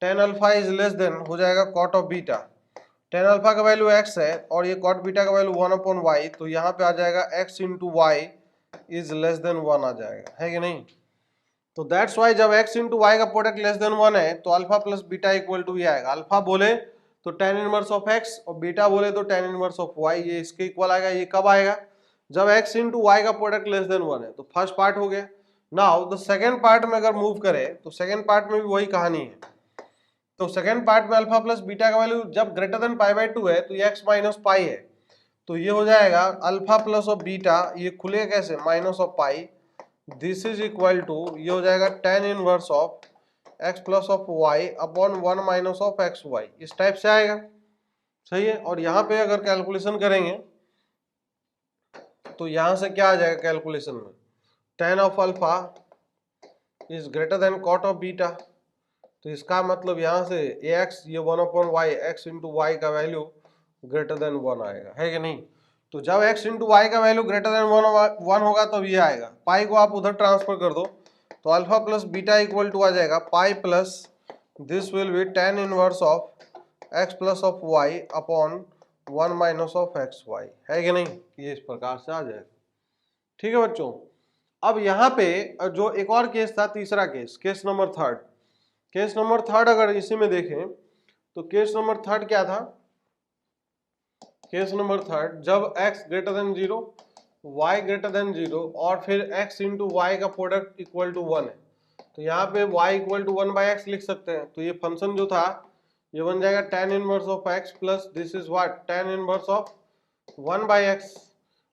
tan alpha is less than हो जाएगा cot of beta. tan alpha का वैल्यू x है और ये cot बीटा का वैल्यू 1 अपॉन y, तो यहाँ पे आ जाएगा x into y is less than 1 आ जाएगा, है कि नहीं। तो दैट्स वाई जब x इंटू वाई का प्रोडक्ट लेस देन 1 है तो alpha plus beta equal to ये आएगा, अल्फा बोले तो tan इनवर्स ऑफ x और बीटा बोले तो tan इनवर्स ऑफ y, ये इसके इक्वल आएगा। ये कब आएगा, जब x इंटू वाई का प्रोडक्ट लेस देन 1 है। तो फर्स्ट पार्ट हो गया। नाउ द सेकेंड पार्ट में अगर मूव करें तो सेकेंड पार्ट में भी वही कहानी है। तो सेकेंड पार्ट में अल्फा प्लस बीटा का वैल्यू जब ग्रेटर देन पाई बाय 2 है तो ये x माइनस पाई है, तो ये हो जाएगा अल्फा प्लस ऑफ बीटा, ये खुलेगा कैसे, minus of pi, this is equal to ये हो जाएगा tan inverse of x plus of y upon 1 minus of x y, इस टाइप से आएगा, सही है। और यहाँ पे अगर कैलकुलेशन करेंगे तो यहाँ से क्या आ जाएगा कैलकुलेशन में, tan of alpha is greater than cot of beta, तो इसका मतलब यहाँ से ax ये 1 upon y, x into y का वैल्यू ग्रेटर देन 1 आएगा, है कि नहीं। तो जब x इंटू वाई का वैल्यू ग्रेटर देन 1 होगा तब ये आएगा। पाई को आप उधर ट्रांसफर कर दो तो alpha plus beta equal to आ जाएगा pi plus this will be tan inverse of x plus of y upon 1 minus of x y, है कि नहीं। ये इस प्रकार से आ जाएगा, ठीक है बच्चों। अब यहाँ पे जो एक और केस था, तीसरा case, case number third, case number third अगर इसी में देखें तो केस नंबर थर्ड क्या था, केस नंबर थर्ड जब x greater than 0 y greater than 0 और फिर x इंटू वाई का प्रोडक्ट इक्वल टू 1 है, तो यहाँ पे y equal to 1 by x लिख सकते हैं। तो ये फंक्शन जो था ये बन जाएगा tan inverse of x plus this is what tan inverse of 1 by x,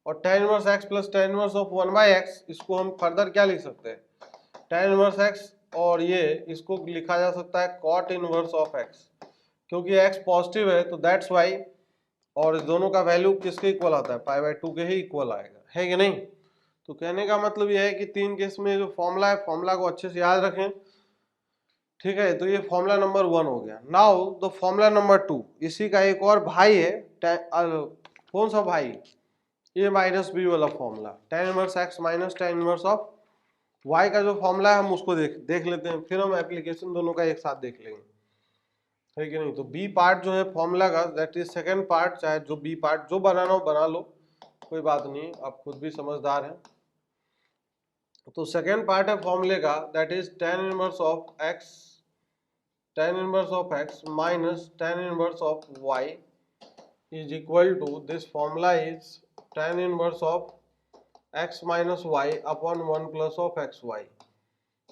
और tan inverse x plus tan inverse of 1 by x, इसको हम फर्दर क्या लिख सकते हैं, tan इनवर्स x, और ये इसको लिखा जा सकता है cot इनवर्स ऑफ x, क्योंकि x पॉजिटिव है तो दैट्स वाई, और इस दोनों का वैल्यू किसके इक्वल आता है, पाई बाय 2 के ही इक्वल आएगा, है कि नहीं। तो कहने का मतलब यह है कि तीन केस में जो फॉर्मूला है, फॉर्मूला को अच्छे से याद रखें, ठीक है। तो ये फॉर्मूला नंबर 1 हो गया। नाउ द फॉर्मूला नंबर 2, इसी का एक और भाई है, कौन सा भाई, ये माइनस बी वाला formula, tan inverse x minus tan inverse of y का जो फॉर्मूला है हम उसको देख लेते हैं, फिर हम एप्लीकेशन दोनों का एक साथ देख लेंगे, है कि नहीं। तो बी पार्ट जो है फॉर्मूला का, दैट इज सेकंड पार्ट, चाहे जो बी पार्ट जो बनाना हो बना लो, कोई बात नहीं, आप खुद भी समझदार हैं। तो सेकंड पार्ट है फॉर्मूले का, that is tan inverse of x, tan inverse of x minus tan inverse of y is equal to, this formula is tan inverse of x minus y upon 1 plus of xy,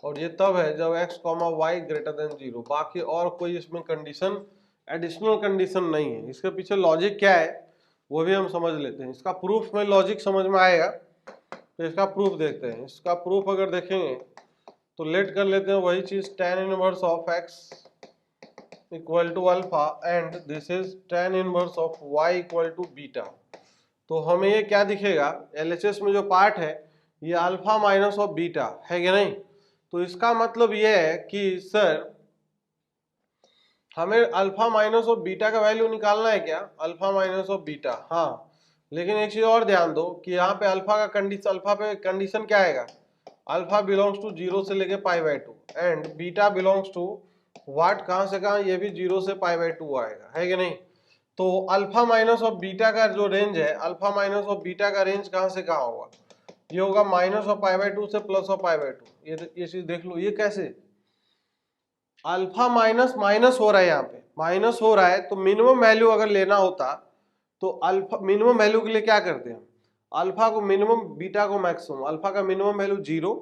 और ये तब है जब x, y ग्रेटर देन 0। बाकी और कोई इसमें कंडीशन, एडिशनल कंडीशन नहीं है। इसके पीछे लॉजिक क्या है वो भी हम समझ लेते हैं, इसका प्रूफ में लॉजिक समझ में आएगा, तो इसका प्रूफ देखते हैं। इसका प्रूफ अगर देखेंगे तो लेट कर लेते हैं वही चीज, tan inverse of x equal to alpha and this is tan inverse of y equal to beta. तो हमें ये क्या दिखेगा, LHS में जो पार्ट है ये अल्फा माइनस ऑफ बीटा, है कि नहीं। तो इसका मतलब ये है कि सर हमें अल्फा माइनस ऑफ बीटा का वैल्यू निकालना है क्या, अल्फा माइनस ऑफ बीटा, हाँ। लेकिन एक चीज और ध्यान दो कि यहाँ पे अल्फा का कंडीशन, अल्फा पे कंडीशन क्या आएगा, अल्फा बिलोंग्स टू 0 से लेके pi by 2 and beta belongs to what, कहाँ से कहाँ, ये भी 0 से पाई बाय 2 आएगा, है कि नहीं। तो अल्फा माइनस ऑफ बीटा का जो रेंज है, अल्फा माइनस ऑफ बीटा का रेंज कहाँ से कहाँ होगा, ये होगा माइनस ऑफ पाई बाय 2 से प्लस ऑफ पाई बाय 2। ये चीज देख लो, ये कैसे अल्फा माइनस माइनस हो रहा है, यहाँ पे माइनस हो रहा है, तो मिनिमम वैल्यू अगर लेना होता तो अल्फा मिनिमम वैल्यू के लिए क्या करते हैं, अल्फा को मिनिमम, बीटा को मैक्सिमम। अल्फा का मिनिमम वैल्यू 0,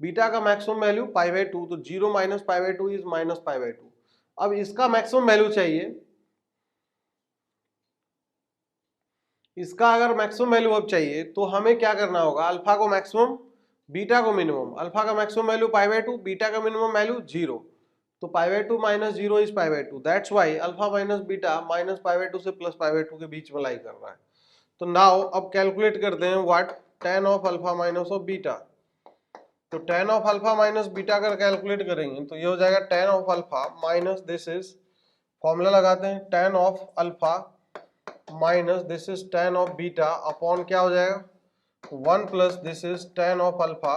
बीटा का मैक्सिमम वैल्यू पाई बाय 2, तो 0 minus pi by 2 is minus pi by 2। अब इसका मैक्सिमम वैल्यू चाहिए, इसका अगर मैक्सिमम वैल्यू अब चाहिए तो हमें क्या करना होगा, अल्फा को मैक्सिमम, बीटा को मिनिमम, अल्फा का maximum value pi by 2, beta का मिनिमम वैल्यू 0, तो पाई by 2 minus 0 is pi by 2, that's why alpha minus beta minus pi by 2 से प्लस पाई बाय 2 के बीच में लाई कर रहा है। तो नाउ अब कैलकुलेट करते हैं what tan of alpha minus of beta. तो tan of alpha minus beta अगर कैलकुलेट करेंगे तो ये हो जाएगा tan of alpha minus this is, formula लगाते हैं, tan of alpha minus this is tan of beta upon क्या हो जाएगा 1 plus this is tan of alpha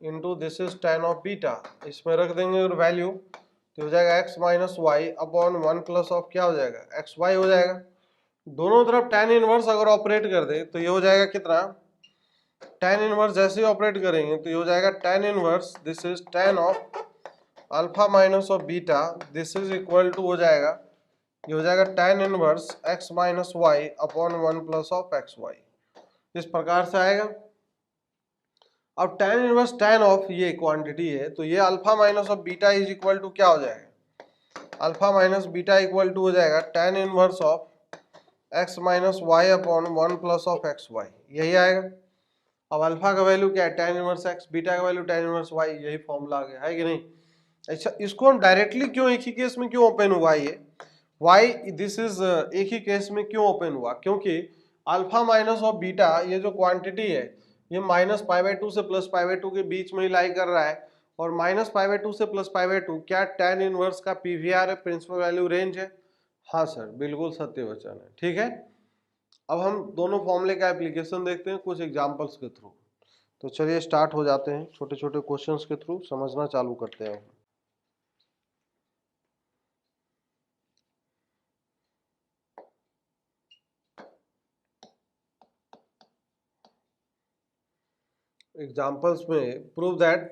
into this is tan of beta. इसमें रख देंगे और वैल्यू तो हो जाएगा x minus y upon 1 plus of क्या हो जाएगा एक्स वाई हो जाएगा। दोनों तरफ tan इनवर्स अगर ऑपरेट कर दे तो ये हो जाएगा कितना, tan इनवर्स जैसे ही ऑपरेट करेंगे तो ये हो जाएगा tan inverse this is tan of alpha minus of beta, this is equal to हो जाएगा, ये हो जाएगा tan inverse x minus y upon 1 plus of x y, इस प्रकार से आएगा। अब tan इनवर्स tan ऑफ ये क्वांटिटी है तो ये alpha minus of beta is equal to क्या हो जाएगा, alpha minus beta equal to हो जाएगा tan inverse of x minus y upon 1 plus of x y, यही आएगा। अब अल्फा का वैल्यू क्या है tan इनवर्स x, बीटा का वैल्यू tan इनवर्स y, यही फॉर्मूला आ गया है कि नहीं। अच्छा, इसको हम डायरेक्टली क्यों एक ही केस में क्यों ओपन हुआ, ये वाई दिस इज एक ही केस में क्यों ओपन हुआ, क्योंकि अल्फा माइनस ऑफ बीटा ये जो क्वांटिटी है ये माइनस पाई बाय 2 से प्लस पाई बाय 2 के बीच में ही लाई कर रहा है, और माइनस पाई बाय 2 से प्लस पाई बाय 2 क्या tan इनवर्स का पीवीआर है, प्रिंसिपल वैल्यू रेंज है। हाँ सर, बिल्कुल सत्य वचन है, ठीक है। अब हम दोनों फॉर्मूले का एप्लीकेशन देखते हैं कुछ एग्जांपल्स के थ्रू। तो चलिए स्टार्ट हो जाते हैं, छोटे छोटे क्वेश्चंस के थ्रू समझना चालू करते हैं। एग्जांपल्स में prove that,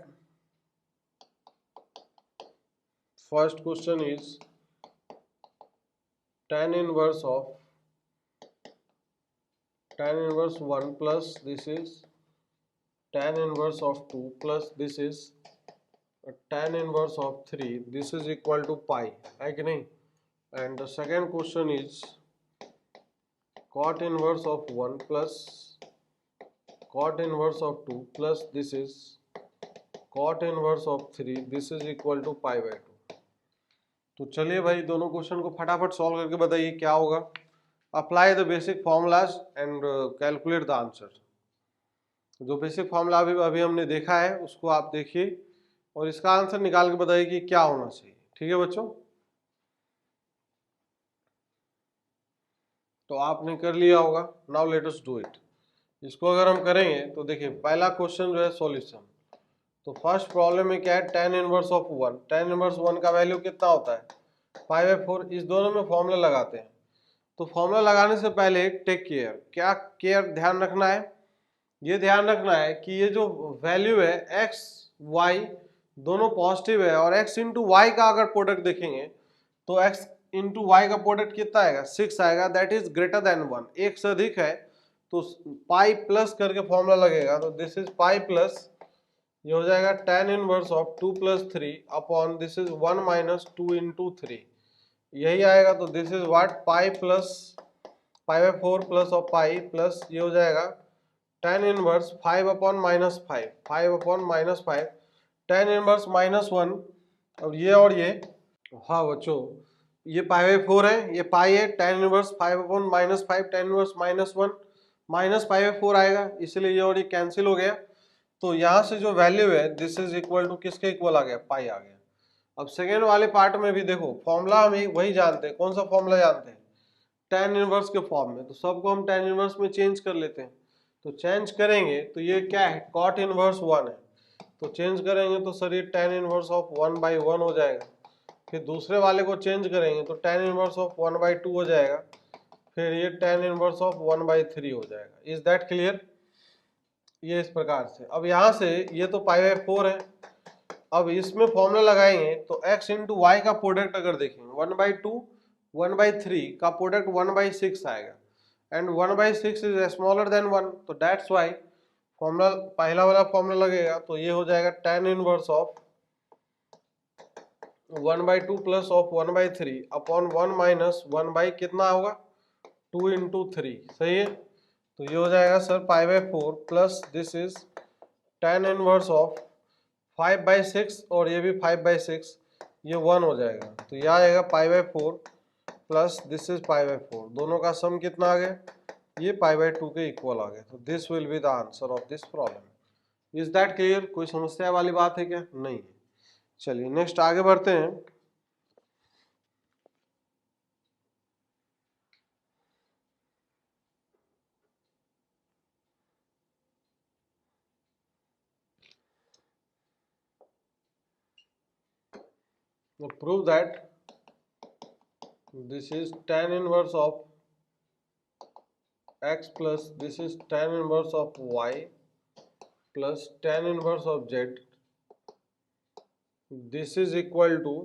first question is tan inverse of tan inverse 1 plus this is tan inverse of 2 plus this is tan inverse of 3, this is equal to pi, है कि नहीं। and the second question is cot inverse of 1 plus cot inverse of 2 plus this is cot inverse of 3, this is equal to pi by 2। तो चलिए भाई दोनों क्वेश्चन को फटाफट सॉल्व करके बताइए क्या होगा। Apply the basic formulas and calculate the answer. जो बेसिक फॉर्मूला अभी हमने देखा है उसको आप देखिए और इसका आंसर निकाल के बताइए कि क्या होना चाहिए, ठीक है बच्चों। तो आपने कर लिया होगा, now let us do it. इसको अगर हम करेंगे तो देखिए पहला क्वेश्चन जो है सॉल्यूशन। तो फर्स्ट प्रॉब्लम में क्या है, tan inverse of 1, tan inverse 1 का वैल्यू कितना होता है 5/4। इस दोनों में फॉर्मूला लगाते हैं। तो फॉर्मूला लगाने से पहले टेक केयर, क्या केयर ध्यान रखना है, ये ध्यान रखना है कि ये जो वैल्यू है x y दोनों पॉजिटिव है, और x इंटू वाई का अगर प्रोडक्ट देखेंगे तो x इंटू वाई का प्रोडक्ट कितना आएगा 6 आएगा, दैट इज ग्रेटर देन 1, एक से अधिक है तो पाई प्लस करके फॉर्मूला लगेगा। तो दिस इज पाई प्लस, ये हो जाएगा tan inverse of 2 plus 3 upon this is 1 minus 2 into 3, यही आएगा। तो this is what pi plus pi by 4 plus और पाई प्लस ये हो जाएगा tan inverse 5 upon minus 5, 5 upon minus 5, tan inverse minus 1। अब ये और ये, हाँ बच्चों ये पाई बाय 4 है, ये पाई है, tan inverse 5 upon minus 5, tan inverse minus 1 minus pi by 4 आएगा, इसलिए ये और ये कैंसिल हो गया। तो यहाँ से जो वैल्यू है दिस इज इक्वल टू किसके इक्वल आ गया, पाई आ गया। अब सेकेंड वाले पार्ट में भी देखो फॉर्मूला हम वही जानते हैं, कौन सा फॉर्मूला जानते हैं, tan इनवर्स के फॉर्म में। तो सबको हम tan इनवर्स में चेंज कर लेते हैं। तो चेंज करेंगे तो ये क्या है cot इनवर्स 1 है, तो चेंज करेंगे तो सर ये tan इनवर्स ऑफ 1/1 हो जाएगा। फिर दूसरे वाले को चेंज करेंगे तो tan इनवर्स ऑफ 1/2 हो जाएगा, फिर ये tan इनवर्स ऑफ 1/3 हो जाएगा। इज दैट क्लियर, ये इस प्रकार से। अब यहाँ से ये तो पाई बाय 4 है, अब इसमें फॉर्मूला लगाएंगे तो x इंटू वाई का प्रोडक्ट अगर देखेंगे 1/2 1/3 का प्रोडक्ट 1/6 आएगा, एंड 1/6 इज स्मॉलर देन 1, तो दैट्स वाई फॉर्मूला पहला वाला फॉर्मूला लगेगा। तो ये हो जाएगा tan inverse of 1/2 plus of 1/3 upon 1 minus 1 by कितना होगा 2 इंटू 3, सही है। तो ये हो जाएगा sir pi by 4 plus this is tan inverse of 5/6 और ये भी 5/6, ये 1 हो जाएगा, तो यह आएगा π/4 प्लस दिस इज π/4, दोनों का सम कितना आ गया, ये π/2 के इक्वल आ गया। तो this will be the answer of this problem. Is that clear? कोई समस्या वाली बात है क्या? नहीं। चलिए नेक्स्ट आगे बढ़ते हैं। Now prove that this is tan inverse of x plus this is tan inverse of y plus tan inverse of z. This is equal to,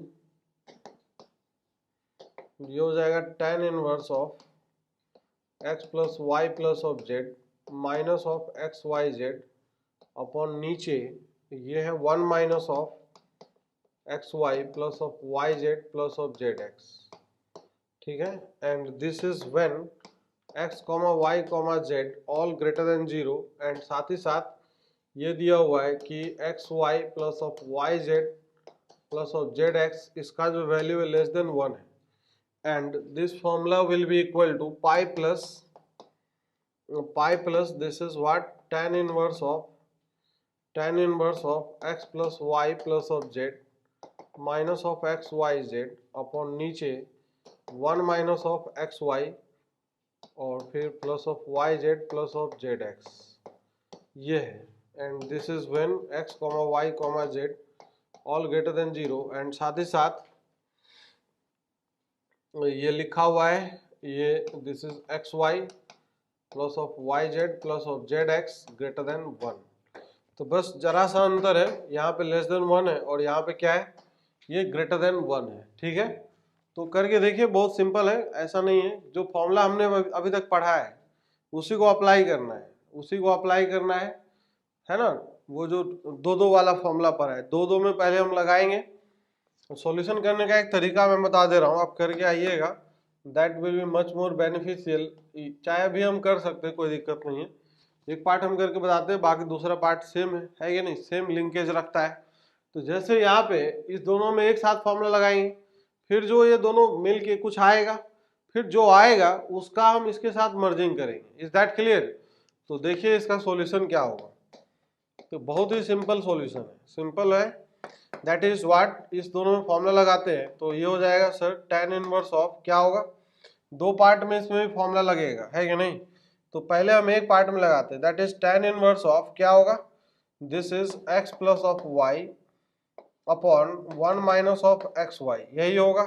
ये हो जाएगा tan inverse of x plus y plus of z minus of x y z upon नीचे ये है 1 minus of x y plus of y z plus of z x, ठीक है। And this is when x comma y comma z all greater than 0, and साथ ही साथ ये दिया हुआ है कि x y plus of y z plus of z x, इसका जो वैल्यू है लेस देन 1 है, and this formula will be equal to pi plus this is what tan inverse of x plus y plus of z minus of x y z upon नीचे 1 माइनस ऑफ एक्स वाई और फिर plus of y z plus of z x, ये है। And this is when x comma y comma z all greater than 0, and साथ ही साथ ये लिखा हुआ है ये this is x y plus of y z plus of z x greater than 1। तो बस जरा सा अंतर है, यहाँ पे लेस देन 1 है और यहाँ पे क्या है, ये ग्रेटर देन 1 है, ठीक है। तो करके देखिए, बहुत सिंपल है, ऐसा नहीं है। जो फॉर्मूला हमने अभी तक पढ़ा है उसी को अप्लाई करना है, उसी को अप्लाई करना है ना। वो जो 2-2 वाला फॉर्मूला पढ़ा है, 2-2 में पहले हम लगाएंगे। सॉल्यूशन करने का एक तरीका मैं बता दे रहा हूँ, आप करके आइएगा, that will be much more beneficial. चाहे अभी हम कर सकते हैं, कोई दिक्कत नहीं है। एक पार्ट हम करके बताते हैं, बाकी दूसरा पार्ट सेम है कि नहीं, सेम लिंकेज रखता है। तो जैसे यहाँ पे इस दोनों में एक साथ फॉर्मूला लगाएंगे, फिर जो ये दोनों मिल के कुछ आएगा, फिर जो आएगा उसका हम इसके साथ मर्जिंग करेंगे। Is that clear? तो देखिए इसका सॉल्यूशन क्या होगा। तो बहुत ही सिंपल सॉल्यूशन है, सिंपल है। दैट इज व्हाट, इस दोनों में फॉर्मूला लगाते हैं तो ये हो जाएगा सर tan इनवर्स ऑफ, क्या होगा, 2 पार्ट में इसमें भी फॉर्मूला लगेगा, है कि नहीं। तो पहले हम एक पार्ट में लगाते हैं, that is tan inverse of, क्या होगा, this is x plus of y upon 1 minus of x y, यही होगा,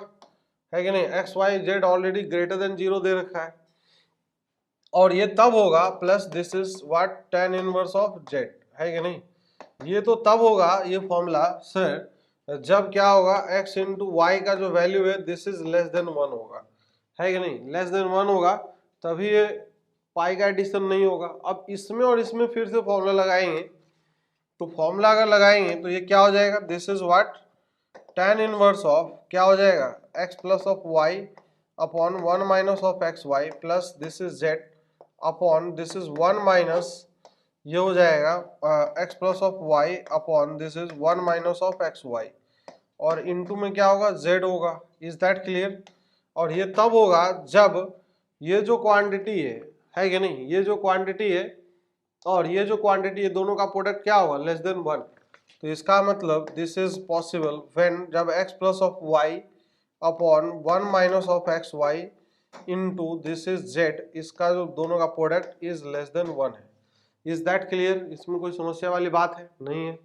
है कि नहीं। X y z already greater than 0 दे रखा है, और ये तब होगा plus this is what tan inverse of z, है कि नहीं। ये तो तब होगा ये फॉर्मूला सर जब क्या होगा, x इंटू वाई का जो वैल्यू है दिस इज लेस देन 1 होगा, है कि नहीं। लेस देन 1 होगा तभी ये पाई का एडिशन नहीं होगा। अब इसमें और इसमें फिर से फॉर्मूला लगाएंगे, तो फॉर्मूला अगर लगाएंगे तो ये क्या हो जाएगा, this is what tan inverse of, क्या हो जाएगा, x plus of y upon 1 minus of x y plus this is z upon this is 1 minus, ये हो जाएगा x plus of y upon this is 1 minus of x y, और इनटू में क्या होगा, z होगा। Is that clear? और ये तब होगा जब ये जो क्वांटिटी है कि नहीं, ये जो क्वांटिटी है और ये जो क्वांटिटी है, दोनों का प्रोडक्ट क्या होगा, लेस देन 1। तो इसका मतलब दिस इज पॉसिबल व्हेन जब x plus of y upon 1 minus of x y into this is z, इसका जो दोनों का प्रोडक्ट इज लेस देन 1 है। Is that clear? इसमें कोई समस्या वाली बात है नहीं है।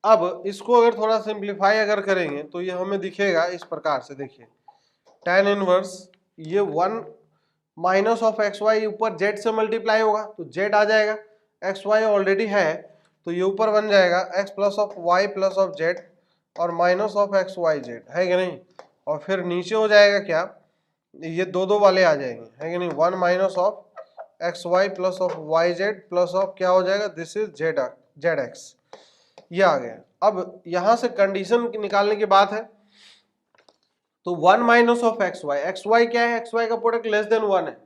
अब इसको अगर थोड़ा सिंप्लीफाई अगर करेंगे तो ये हमें दिखेगा इस प्रकार से, देखिए tan इनवर्स, ये 1 माइनस ऑफ एक्स वाई ऊपर जेड से मल्टीप्लाई होगा तो जेड आ जाएगा, एक्स वाई ऑलरेडी है तो ये ऊपर बन जाएगा x plus of y plus of z और minus of x y z, है कि नहीं। और फिर नीचे हो जाएगा क्या, ये 2-2 वाले आ जाएंगे, है कि नहीं, 1 minus of x y plus of y z plus of क्या हो जाएगा, दिस इज जेड एक्स, ये आ गया। अब यहां से कंडीशन निकालने की बात है, तो 1 माइनस ऑफ एक्स वाई क्या है, एक्स वाई का प्रोडक्ट लेस देन 1 है,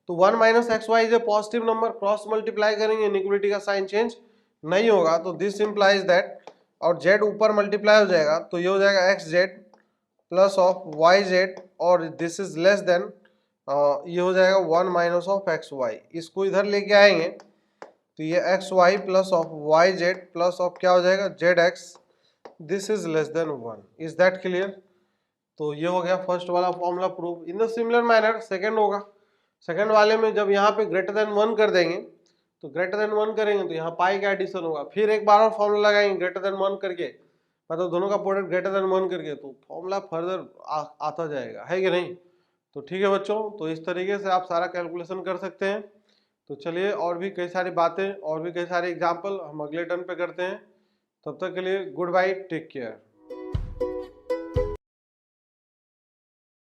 तो 1 minus x y is a positive number, cross multiply करेंगे, इनइक्वालिटी का साइन चेंज नहीं होगा तो दिस इम्प्लाइज दैट, और z ऊपर मल्टीप्लाई हो जाएगा तो ये हो जाएगा x z plus of y z, और दिस इज लेस देन, ये हो जाएगा 1 माइनस ऑफ एक्स वाई। इसको इधर लेके आएंगे तो ये x y plus of y z plus of क्या हो जाएगा z x, this is less than 1। Is that clear? तो ये हो गया फर्स्ट वाला formula prove. In the similar manner second होगा। सेकंड वाले में जब यहाँ पे ग्रेटर देन 1 कर देंगे तो ग्रेटर देन 1 करेंगे तो यहाँ पाई का एडिशन होगा, फिर एक बार और फॉर्मूला लगाएंगे ग्रेटर देन 1 करके, मतलब दोनों का प्रोडक्ट ग्रेटर देन 1 करके, तो फॉर्मूला फर्दर आता जाएगा, है कि नहीं? तो ठीक है बच्चों, तो इस तरीके से आप सारा कैलकुलेशन कर सकते हैं। तो चलिए और भी कई सारी बातें और भी कई सारे एग्जाम्पल हम अगले टर्न पे करते हैं। तब तक के लिए गुड बाय, टेक केयर।